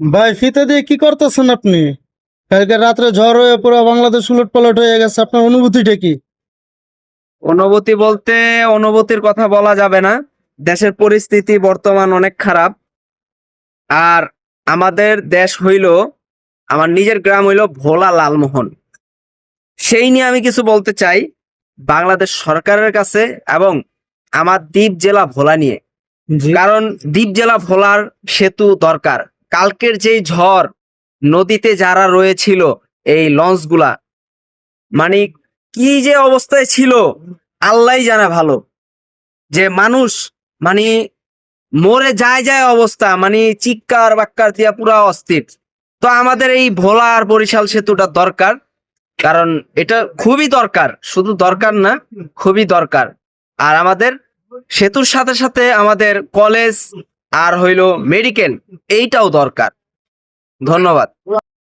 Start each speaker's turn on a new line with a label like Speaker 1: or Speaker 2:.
Speaker 1: ভাই ফিতে দিয়ে কি করতেছেন আপনি? কালকে রাত্রে ঝড় হয়ে পুরো বাংলাদেশ উলট পালট হয়ে গেছে, আপনার অনুভূতিটা কি?
Speaker 2: অনুভূতি বলতে অনুভূতির কথা বলা যাবে না। দেশের পরিস্থিতি বর্তমান অনেক খারাপ। আর আমাদের দেশ হইল, আমার নিজের গ্রাম হইল ভোলা লালমোহন। সেই নিয়ে আমি কিছু বলতে চাই বাংলাদেশ সরকারের কাছে এবং আমার দ্বীপ জেলা ভোলা নিয়ে।
Speaker 1: জি।
Speaker 2: কারণ দ্বীপ জেলা ভোলার সেতু দরকার। কালকের যেই ঝড়, নদীতে যারা রয়েছিল এই লঞ্চগুলা, মানে কি যে অবস্থায় ছিল আল্লাহই জানে ভালো। যে মানুষ মানে মরে যায় যায় অবস্থা, মানে চিৎকার বাক্কার দিয়া পুরা অস্থির। তো আমাদের এই ভোলা আর বরিশাল সেতুটা দরকার, কারণ এটা খুবই দরকার, শুধু দরকার না, খুবই দরকার। আর আমাদের সেতুর সাথে সাথে আমাদের কলেজ আর হইলো মেডিকেল, এইটাও দরকার। ধন্যবাদ।